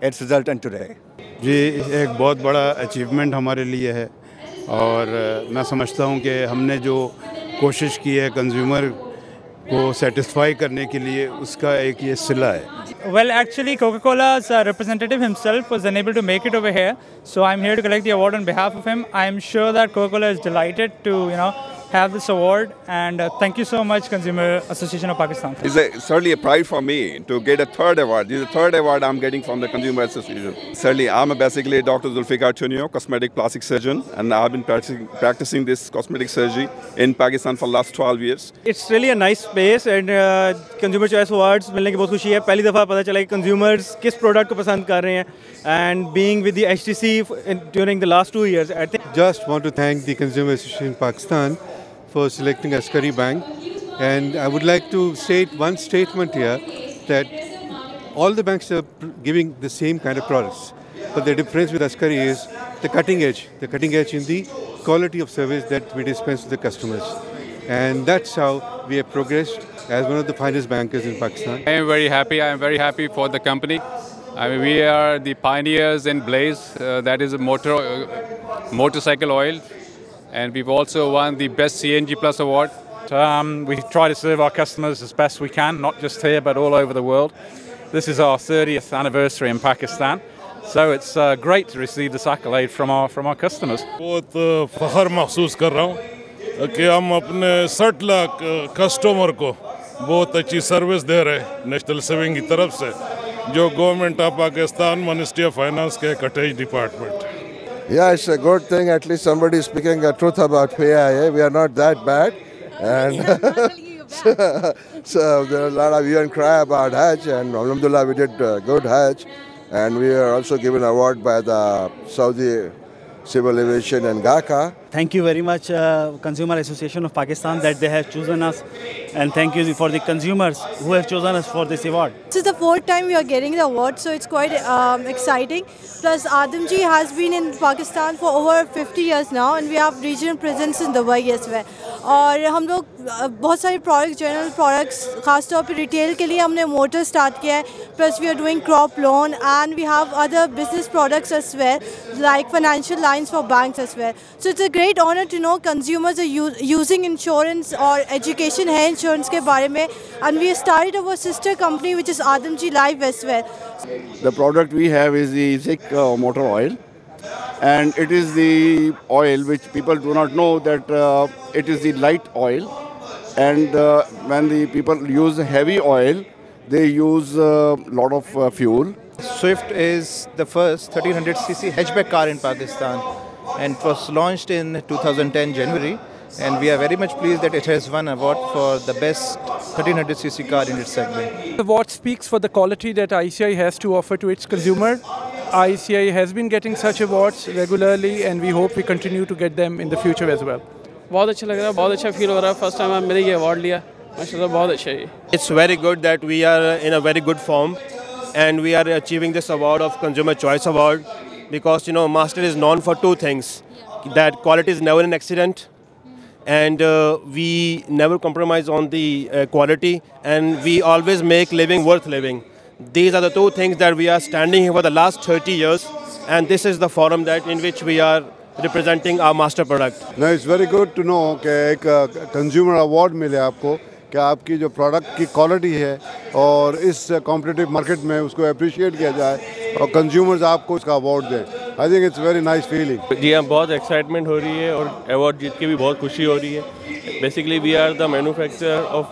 its resultant today. जी एक बहुत बड़ा अचीवमेंट हमारे लिए है और मैं समझता हूँ कि हमने जो कोशिश की है कंज्यूमर को सेटिस्फाई करने के लिए उसका एक ये सिला है. Well, actually, Coca-Cola's representative himself was unable to make it over here, so I'm here to collect the award on behalf of him. I'm sure that Coca-Cola is delighted to, have this award, and thank you so much, Consumer Association of Pakistan. It's certainly a pride for me to get a third award. This is the third award I'm getting from the Consumer Association. Certainly, I'm basically Dr. Zulfikar Chunio, cosmetic plastic surgeon, and I've been practicing this cosmetic surgery in Pakistan for the last 12 years. It's really a nice space, and Consumer Choice Awards मिलने की बहुत खुशी है. पहली दफ़ा पता चला कि consumers किस product को पसंद कर रहे हैं, and being with the HTC during the last 2 years, I think. Just want to thank the Consumer Association Pakistan for selecting Askari Bank, and I would like to state one statement here that all the banks are giving the same kind of products, but the difference with Askari is the cutting edge in the quality of service that we dispense to the customers, and that's how we have progressed as one of the finest bankers in Pakistan. I am very happy. I am very happy for the company. I mean, we are the pioneers in Blaze, that is a motorcycle oil. And we've also won the Best CNG Plus award. We try to serve our customers as best we can, not just here but all over the world. This is our 30th anniversary in Pakistan, so it's great to receive this accolade from our customers. बहुत फख्र महसूस कर रहा हूँ कि हम अपने 60 lakh customer को बहुत अच्छी सर्विस दे रहे हैं नेशनल सेविंग की तरफ से, जो government of Pakistan ministry of finance के कटेज department. Yeah, it's a good thing. At least somebody is speaking the truth about PIA. We are not that bad, and so there are a lot of hue and cry about Hajj, and alhamdulillah we did good Hajj, and we are also given award by the Saudi Civil Aviation and GACA. Thank you very much, Consumer Association of Pakistan, that they have chosen us, and thank you for the consumers who have chosen us for this award. This is the 4th time we are getting the award, so it's quite exciting. Plus, Adamji has been in Pakistan for over 50 years now, and we have regional presence in Dubai as well. और हम लोग बहुत सारे products, general products, खासतौर पे retail के लिए हमने मोटर स्टार्ट किया है. Plus we are doing crop loan and we have other business products as well, like financial lines for banks as well. So it's a great honor to know consumers are using insurance or education है insurance के बारे में, and we started our sister company which is Adamji Life as well. The product we have is the Zik motor oil, and it is the oil which people do not know that it is the light oil, and when the people use heavy oil, they use a lot of fuel. Swift is the first 1300cc hatchback car in Pakistan, and it was launched in 2010 January, and we are very much pleased that it has won award for the best 1300cc car in its segment. The award speaks for the quality that ICI has to offer to its consumer. ICI has been getting such awards regularly, and we hope we continue to get them in the future as well. बहुत अच्छा लग रहा है, बहुत अच्छा feel हो रहा है. फर्स्ट टाइम मैंने ये अवार्ड लिया, माशाल्लाह बहुत अच्छा है. It's very good that we are in a very good form, and we are achieving this award of Consumer Choice Award, because Master is known for 2 things: that quality is never an accident, and we never compromise on the quality, and we always make living worth living. These are the 2 things that we are standing here for the last 30 years, and this is the forum that in which we are representing our Master product. Now it's very good to know कि एक consumer award मिले आपको, कि आपकी जो product की quality है और इस कॉम्पिटिटिव मार्केट में उसको अप्रिशिएट किया जाए और कंज्यूमर्स आपको इसका अवार्ड दें. I think it's very nice feeling. जी हाँ, बहुत एक्साइटमेंट हो रही है और अवार्ड जीत के भी बहुत खुशी हो रही है. Basically we are the manufacturer of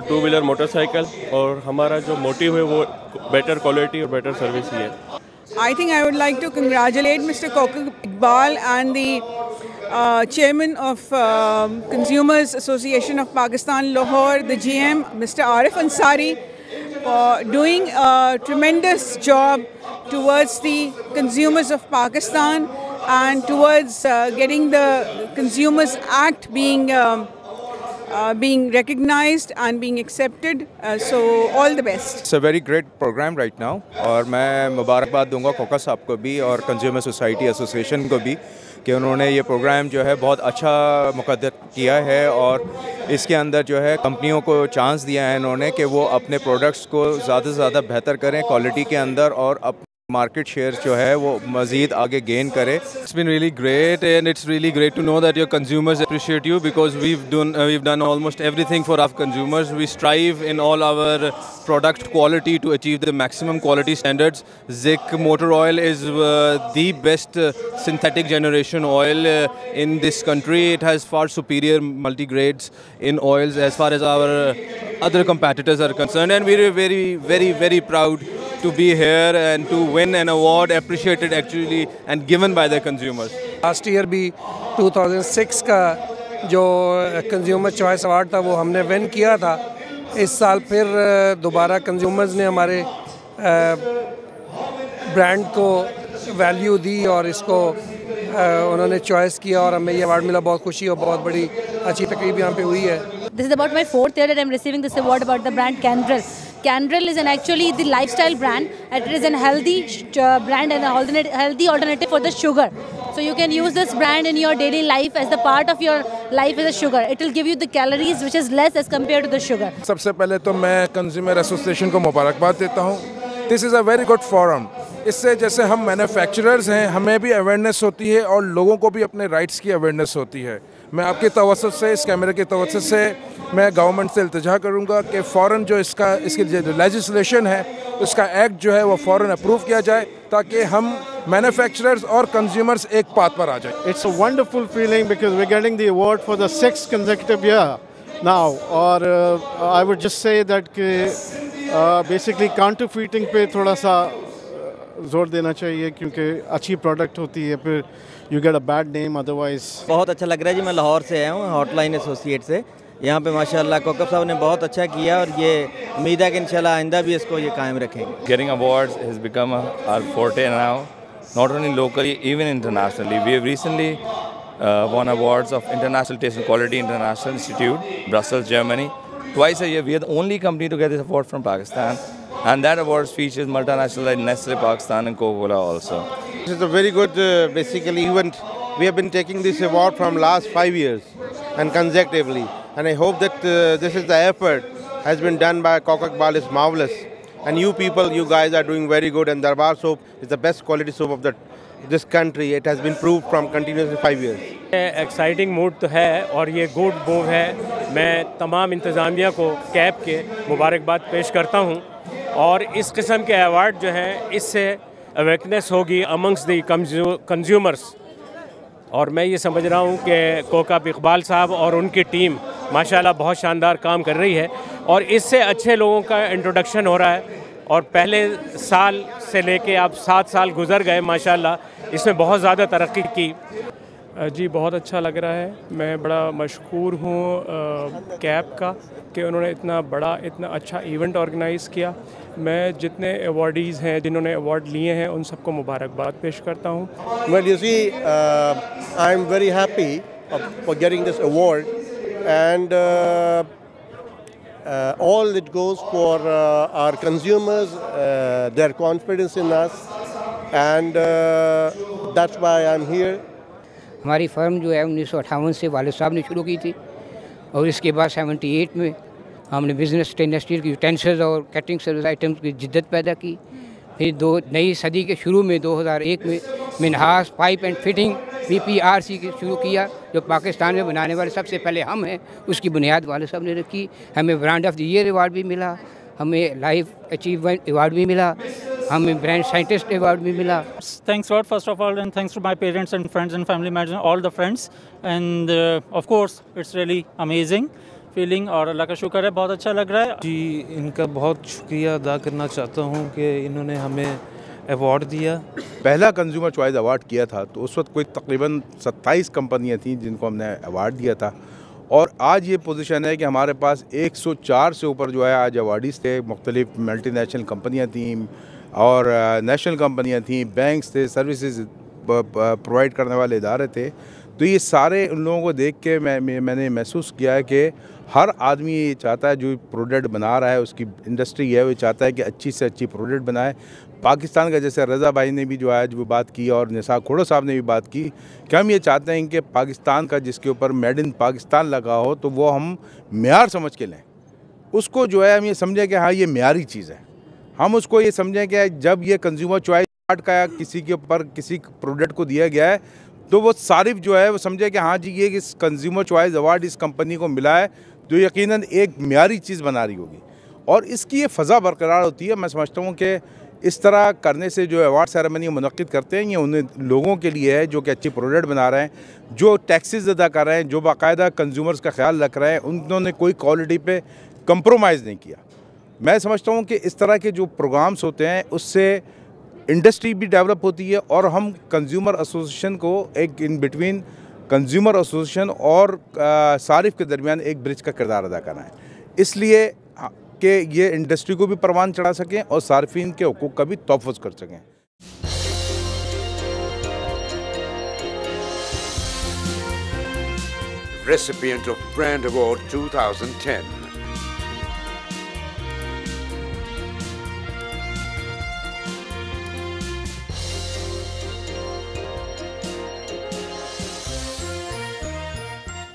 2-wheeler motorcycle, और हमारा जो मोटिव है वो बेटर क्वालिटी और बेटर सर्विस ही है. I think I would like to congratulate Mr. Koka Iqbal and the chairman of Consumers Association of Pakistan, Lahore, the GM, Mr. Arif Ansari, for doing a tremendous job towards the consumers of Pakistan and towards getting the Consumers Act being recognized and being accepted. So all the best. It's a very great program right now, और मैं मुबारकबाद दूंगा Coca साहब को भी और consumer society association को भी कि उन्होंने ये प्रोग्राम जो है बहुत अच्छा मुक़द्दर किया है, और इसके अंदर जो है कंपनियों को चांस दिया है इन्होंने कि वो अपने प्रोडक्ट्स को ज़्यादा से ज़्यादा बेहतर करें क्वालिटी के अंदर, और मार्केट शेयर जो है वो मज़ीद आगे गेन करे। It's been really great, and it's really great to know that your consumers appreciate you, because we've done almost everything for our consumers. We strive in all our product quality to achieve the maximum quality standards. Zik motor oil is the best synthetic generation oil in this country. It has far superior multi-grades in oils as far as our other competitors are concerned, and we're very proud to be here and to win an award appreciated actually and given by the consumers. Last year भी 2006 का जो consumer choice award था वो हमने win किया था। इस साल फिर दोबारा कंज्यूमर्स ने हमारे ब्रांड को वैल्यू दी और इसको उन्होंने चॉइस किया और हमें ये अवार्ड मिला। बहुत खुशी और बहुत बड़ी अच्छी तकरीब यहाँ पे हुई है। This is about my 4th year that I'm receiving this award about the brand Canderel. Canderel is actually the lifestyle brand. It is a healthy brand and a healthy alternative for the sugar. So you can use this brand in your daily life as the part of your life as a sugar. It will give you the calories which is less as compared to the sugar. सबसे पहले तो मैं consumer association को मुबारकबाद देता हूँ। This is a very good forum. इससे जैसे हम मैन्युफैक्चरर्स हैं, हमें भी अवेयरनेस होती है और लोगों को भी अपने राइट्स की अवेयरनेस होती है। मैं आपके तवज्जुह से, इस कैमरे के तवज्जुह से मैं गवर्नमेंट से इल्तिजा करूंगा कि फ़ौरन जो इसकी जो लेजिस्लेशन है, उसका एक्ट जो है वो फ़ौरन अप्रूव किया जाए ताकि हम मैन्युफैक्चरर्स और कंज्यूमर्स एक पाथ पर आ जाए। It's a wonderful feeling because we getting the award for the 6th consecutive year now, और I would just say that कि बेसिकली काउंटरफीटिंग पे थोड़ा सा जोर देना चाहिए, क्योंकि अच्छी प्रोडक्ट होती है, फिर you get a bad name otherwise. बहुत अच्छा लग रहा है जी। मैं लाहौर से आया हूँ, हॉटलाइन एसोसिएट से। यहाँ पे माशाल्लाह कोकब साहब ने बहुत अच्छा किया और ये उम्मीद है कि इंशाल्लाह आइंदा भी इसको ये कायम रखेंगे। Getting awards has become our forte now, not only locally, even internationally. We have recently won awards of International Taste and Quality International Institute, Brussels, Germany. Twice a year, we are the only company to get this award from Pakistan. And that award features multinational like Nestle Pakistan and Coca-Cola also. This is a very good, basically, event. We have been taking this award from last 5 years and consecutively. And I hope that this is the effort has been done by Coca-Cola is marvelous. And you people, you guys are doing very good. And Darbar soap is the best quality soap of this country. It has been proved from continuously 5 years. Exciting mood तो है और ये good move है। मैं तमाम इंतज़ामिया को cab के मुबारकबाद पेश करता हूँ और इस किस्म के अवार्ड जो हैं इससे अवेकनेस होगी अमंग्स द कंज्यूमर्स। और मैं ये समझ रहा हूँ कि कोकब इकबाल साहब और उनकी टीम माशाल्लाह बहुत शानदार काम कर रही है और इससे अच्छे लोगों का इंट्रोडक्शन हो रहा है। और पहले साल से लेके अब 7 साल गुजर गए, माशाल्लाह इसमें बहुत ज़्यादा तरक्की की। जी बहुत अच्छा लग रहा है। मैं बड़ा मशकूर हूँ कैब का कि उन्होंने इतना बड़ा इतना अच्छा इवेंट ऑर्गेनाइज़ किया। मैं जितने अवार्डीज़ हैं जिन्होंने अवार्ड लिए हैं उन सबको मुबारकबाद पेश करता हूँ। Well, you see, I am very happy for getting this award, and all it goes for our consumers, their confidence in us, and that's why I'm here. हमारी फर्म जो है 1958 से वालिद साहब ने शुरू की थी और इसके बाद 78 में हमने बिज़नेस स्टेनलेस स्टील की यूटेंसिल्स और कैटरिंग सर्विस आइटम्स की जिद्दत पैदा की। फिर नई सदी के शुरू में 2001 में Minhas pipe and fitting PPRC की शुरू किया, जो पाकिस्तान में बनाने वाले सबसे पहले हम हैं। उसकी बुनियाद वालिद साहब ने रखी। हमें brand of the year award भी मिला, हमें लाइफ अचीवमेंट अवार्ड भी मिला, हमें ब्रांड साइंटिस्ट अवार्ड भी मिला। Thanks God first of all, and thanks to my parents and friends and family members, all the friends, and of course it's really amazing feeling और अल्लाह का शुक्र है बहुत अच्छा लग रहा है। जी इनका बहुत शुक्रिया अदा करना चाहता हूँ कि इन्होंने हमें अवार्ड दिया। पहला कंज्यूमर चॉइस अवार्ड किया था तो उस वक्त कोई तकरीबन 27 कंपनियाँ थीं जिनको हमने अवार्ड दिया था और आज ये पोजीशन है कि हमारे पास 104 से ऊपर जो है आज अवार्डीज़ थे। मुख्तलिफ मल्टीनेशनल कंपनियाँ थीं और नेशनल कंपनियाँ थीं, बैंक्स थे, सर्विसेज प्रोवाइड करने वाले इदारे थे। तो ये सारे उन लोगों को देख के मैंने महसूस किया है कि हर आदमी ये चाहता है जो प्रोडक्ट बना रहा है, उसकी इंडस्ट्री है, वो चाहता है कि अच्छी से अच्छी प्रोडक्ट बनाए। पाकिस्तान का जैसे रज़ा भाई ने भी जो आज वो बात की और निसा खोड़ो साहब ने भी बात की कि हम ये चाहते हैं कि पाकिस्तान का जिसके ऊपर मेड इन पाकिस्तान लगा हो तो वो हम मेयार समझ के लें। उसको जो है हम ये समझें कि हाँ ये मेयारी चीज़ है। हम उसको ये समझें कि जब ये कंज्यूमर चॉइस का किसी के ऊपर किसी प्रोडक्ट को दिया गया है तो वो सारिफ जो है वो समझे कि हाँ जी ये इस कंज्यूमर चॉइस अवार्ड इस कंपनी को मिला है तो यकीनन एक म्यारी चीज़ बना रही होगी और इसकी ये फ़ज़ा बरकरार होती है। मैं समझता हूँ कि इस तरह करने से जो अवार्ड सेरेमनी मुनक्किद करते हैं ये उन लोगों के लिए है जो कि अच्छी प्रोडक्ट बना रहे हैं, जो टैक्सेस अदा कर रहे हैं, जो बाकायदा कंज्यूमर्स का ख्याल रख रहे हैं, उन्होंने कोई क्वालिटी पे कंप्रोमाइज़ नहीं किया। मैं समझता हूँ कि इस तरह के जो प्रोग्राम्स होते हैं उससे इंडस्ट्री भी डेवलप होती है और हम कंज्यूमर एसोसिएशन को एक इन बिटवीन कंज्यूमर एसोसिएशन और सारिफ के दरमियान एक ब्रिज का किरदार अदा करना है, इसलिए कि ये इंडस्ट्री को भी परवान चढ़ा सकें और सार्फिन के हुकूक का भी तहफ़्फ़ुज़ कर सकें। Recipient of Brand Award 2010.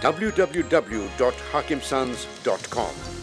www.hakimsons.com